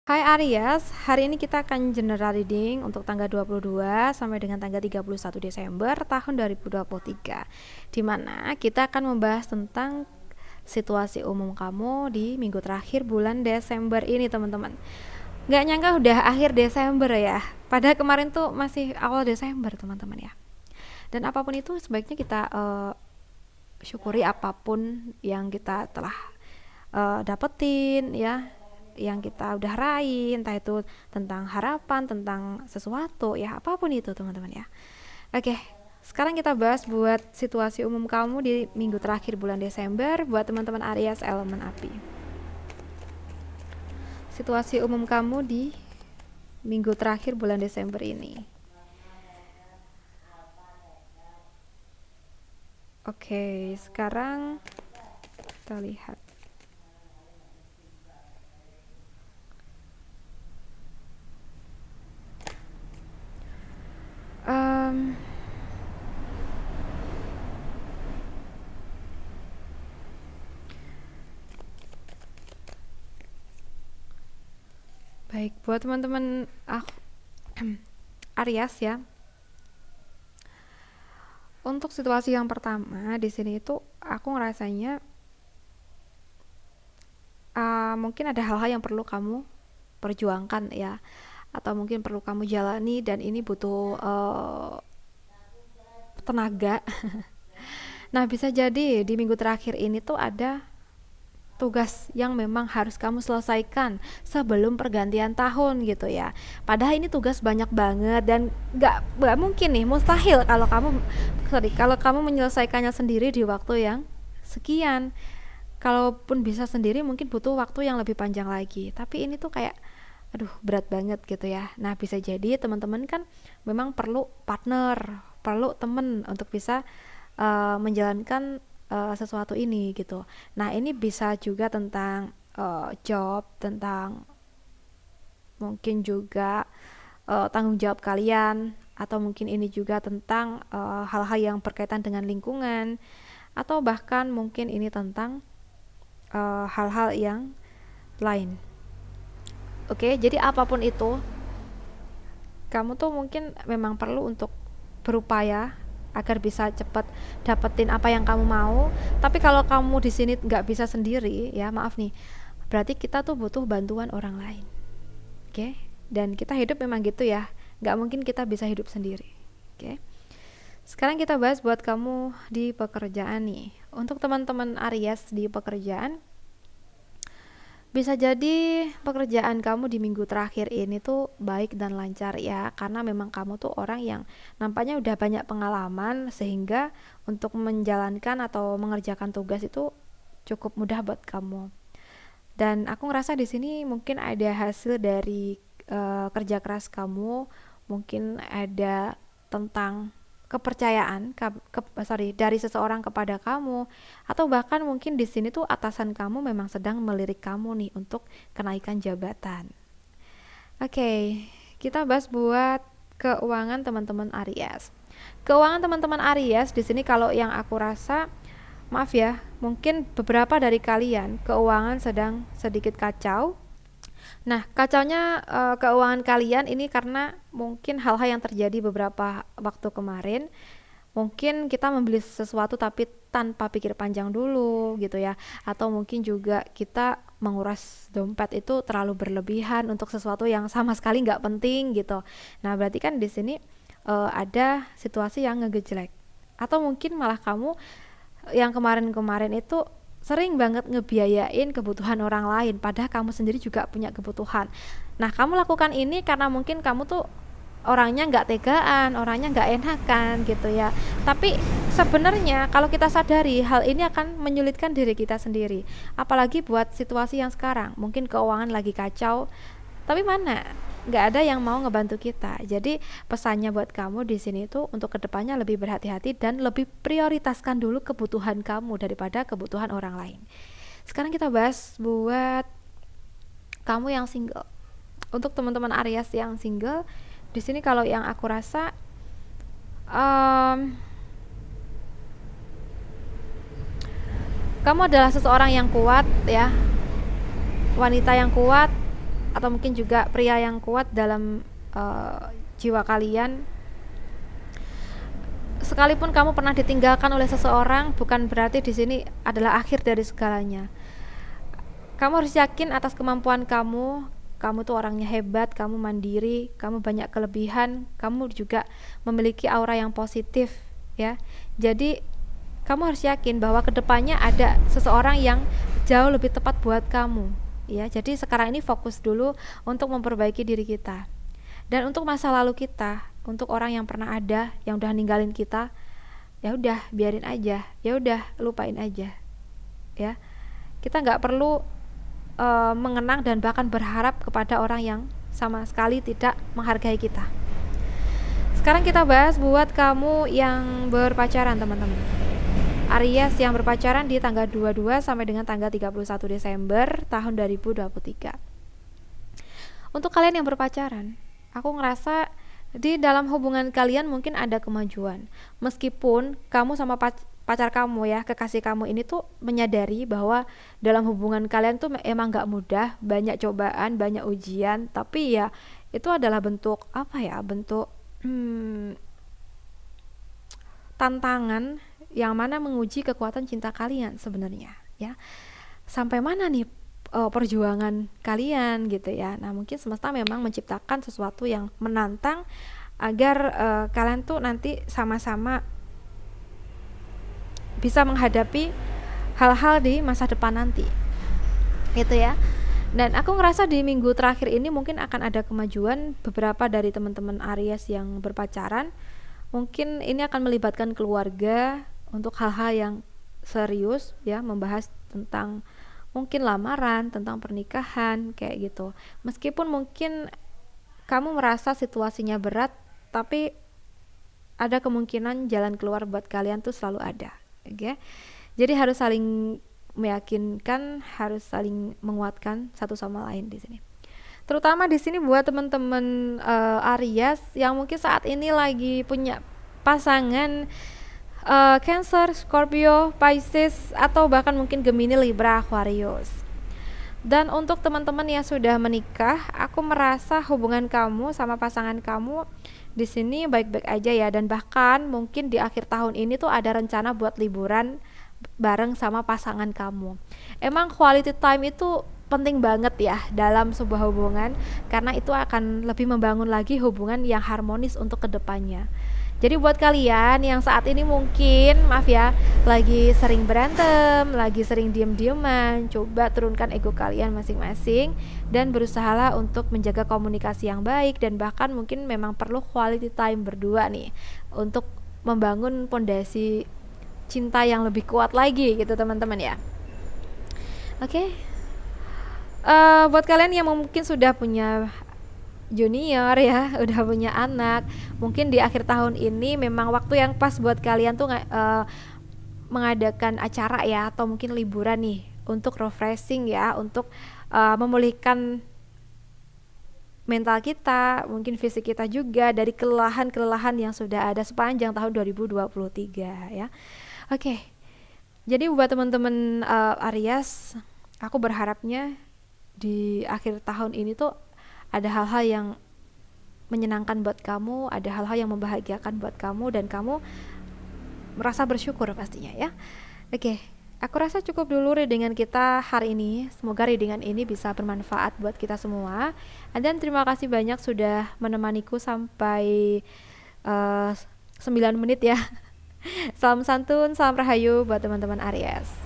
Hai Aries, hari ini kita akan general reading untuk tanggal 22 sampai dengan tanggal 31 Desember tahun 2023, di mana kita akan membahas tentang situasi umum kamu di minggu terakhir bulan Desember ini, teman-teman. Nggak nyangka udah akhir Desember ya, padahal kemarin tuh masih awal Desember, teman-teman ya. Dan apapun itu sebaiknya kita syukuri apapun yang kita telah dapetin ya, yang kita udah raih, entah itu tentang harapan, tentang sesuatu ya, apapun itu teman-teman ya. Oke, sekarang kita bahas buat situasi umum kamu di minggu terakhir bulan Desember buat teman-teman Aries elemen api. Situasi umum kamu di minggu terakhir bulan Desember ini. Oke, sekarang kita lihat. Um, Baik, buat teman-teman Aries ya. Untuk situasi yang pertama di sini itu aku ngerasanya mungkin ada hal-hal yang perlu kamu perjuangkan ya, atau mungkin perlu kamu jalani dan ini butuh tenaga. Nah, bisa jadi di minggu terakhir ini tuh ada tugas yang memang harus kamu selesaikan sebelum pergantian tahun gitu ya. Padahal ini tugas banyak banget dan nggak mungkin nih, mustahil kalau kamu menyelesaikannya sendiri di waktu yang sekian. Kalaupun bisa sendiri mungkin butuh waktu yang lebih panjang lagi. Tapi ini tuh kayak aduh berat banget gitu ya. Nah, bisa jadi teman-teman kan memang perlu partner, perlu temen untuk bisa menjalankan sesuatu ini gitu. Nah, ini bisa juga tentang job, tentang mungkin juga tanggung jawab kalian, atau mungkin ini juga tentang hal-hal yang berkaitan dengan lingkungan, atau bahkan mungkin ini tentang hal-hal yang lain. Oke, jadi apapun itu, kamu tuh mungkin memang perlu untuk berupaya agar bisa cepat dapetin apa yang kamu mau. Tapi kalau kamu di sini nggak bisa sendiri, ya maaf nih, berarti kita tuh butuh bantuan orang lain. Oke? Dan kita hidup memang gitu ya, nggak mungkin kita bisa hidup sendiri. Oke? Sekarang kita bahas buat kamu di pekerjaan nih. Untuk teman-teman Aries di pekerjaan, bisa jadi pekerjaan kamu di minggu terakhir ini tuh baik dan lancar ya, karena memang kamu tuh orang yang nampaknya udah banyak pengalaman sehingga untuk menjalankan atau mengerjakan tugas itu cukup mudah buat kamu. Dan aku ngerasa di sini mungkin ada hasil dari kerja keras kamu, mungkin ada tentang kepercayaan dari seseorang kepada kamu, atau bahkan mungkin di sini tuh atasan kamu memang sedang melirik kamu nih untuk kenaikan jabatan. Oke, kita bahas buat keuangan teman-teman Aries. Keuangan teman-teman Aries di sini kalau yang aku rasa, maaf ya, mungkin beberapa dari kalian keuangan sedang sedikit kacau. Nah, kacaunya keuangan kalian ini karena mungkin hal-hal yang terjadi beberapa waktu kemarin. Mungkin kita membeli sesuatu tapi tanpa pikir panjang dulu gitu ya. Atau mungkin juga kita menguras dompet itu terlalu berlebihan untuk sesuatu yang sama sekali nggak penting gitu. Nah, berarti kan di sini ada situasi yang ngegejlek. Atau mungkin malah kamu yang kemarin-kemarin itu sering banget ngebiayain kebutuhan orang lain padahal kamu sendiri juga punya kebutuhan. Nah, kamu lakukan ini karena mungkin kamu tuh orangnya nggak tegaan, orangnya nggak enakan gitu ya. Tapi sebenarnya kalau kita sadari hal ini akan menyulitkan diri kita sendiri. Apalagi buat situasi yang sekarang, mungkin keuangan lagi kacau, tapi mana nggak ada yang mau ngebantu kita. Jadi pesannya buat kamu di sini itu untuk kedepannya lebih berhati-hati dan lebih prioritaskan dulu kebutuhan kamu daripada kebutuhan orang lain. Sekarang kita bahas buat kamu yang single. Untuk teman-teman Aries yang single, di sini kalau yang aku rasa kamu adalah seseorang yang kuat ya, wanita yang kuat, atau mungkin juga pria yang kuat dalam jiwa kalian. Sekalipun kamu pernah ditinggalkan oleh seseorang, bukan berarti di sini adalah akhir dari segalanya. Kamu harus yakin atas kemampuan kamu. Kamu tuh orangnya hebat, kamu mandiri, kamu banyak kelebihan, kamu juga memiliki aura yang positif, ya. Jadi kamu harus yakin bahwa kedepannya ada seseorang yang jauh lebih tepat buat kamu, ya. Jadi sekarang ini fokus dulu untuk memperbaiki diri kita. Dan untuk masa lalu kita, untuk orang yang pernah ada, yang udah ninggalin kita, ya udah biarin aja, ya udah lupain aja, ya. Kita nggak perlu mengenang dan bahkan berharap kepada orang yang sama sekali tidak menghargai kita. Sekarang kita bahas buat kamu yang berpacaran, teman-teman. Aries yang berpacaran di tanggal 22 sampai dengan tanggal 31 Desember tahun 2023. Untuk kalian yang berpacaran, aku ngerasa di dalam hubungan kalian mungkin ada kemajuan. Meskipun kamu sama pacar kamu, ya, kekasih kamu ini tuh menyadari bahwa dalam hubungan kalian tuh emang gak mudah, banyak cobaan, banyak ujian, tapi ya itu adalah bentuk apa ya, bentuk tantangan yang mana menguji kekuatan cinta kalian sebenarnya, ya. Sampai mana nih perjuangan kalian gitu, ya. Nah, mungkin semesta memang menciptakan sesuatu yang menantang agar kalian tuh nanti sama-sama bisa menghadapi hal-hal di masa depan nanti, gitu ya. Dan aku ngerasa di minggu terakhir ini mungkin akan ada kemajuan. Beberapa dari teman-teman Aries yang berpacaran, mungkin ini akan melibatkan keluarga untuk hal-hal yang serius, ya, membahas tentang mungkin lamaran, tentang pernikahan, kayak gitu. Meskipun mungkin kamu merasa situasinya berat, tapi ada kemungkinan jalan keluar buat kalian tuh selalu ada, okay? Jadi harus saling meyakinkan, harus saling menguatkan satu sama lain di sini. Terutama di sini buat teman-teman Aries yang mungkin saat ini lagi punya pasangan Cancer, Scorpio, Pisces, atau bahkan mungkin Gemini, Libra, Aquarius. Dan untuk teman-teman yang sudah menikah, aku merasa hubungan kamu sama pasangan kamu di sini baik-baik aja, ya. Dan bahkan mungkin di akhir tahun ini tuh ada rencana buat liburan bareng sama pasangan kamu. Emang quality time itu penting banget, ya, dalam sebuah hubungan, karena itu akan lebih membangun lagi hubungan yang harmonis untuk kedepannya. Jadi buat kalian yang saat ini mungkin, maaf ya, lagi sering berantem, lagi sering diem-dieman, coba turunkan ego kalian masing-masing dan berusahalah untuk menjaga komunikasi yang baik, dan bahkan mungkin memang perlu quality time berdua nih untuk membangun pondasi cinta yang lebih kuat lagi gitu, teman-teman, ya. Oke. Buat kalian yang mungkin sudah punya junior, ya, udah punya anak, mungkin di akhir tahun ini memang waktu yang pas buat kalian tuh mengadakan acara, ya, atau mungkin liburan nih untuk refreshing, ya, untuk memulihkan mental kita, mungkin fisik kita juga dari kelelahan-kelelahan yang sudah ada sepanjang tahun 2023, ya. Oke. Jadi buat teman-teman Aries, aku berharapnya di akhir tahun ini tuh ada hal-hal yang menyenangkan buat kamu, ada hal-hal yang membahagiakan buat kamu, dan kamu merasa bersyukur pastinya, ya. Oke, aku rasa cukup dulu readingan kita hari ini. Semoga readingan ini bisa bermanfaat buat kita semua. Dan terima kasih banyak sudah menemaniku sampai 9 menit, ya. Salam santun, salam rahayu buat teman-teman Aries.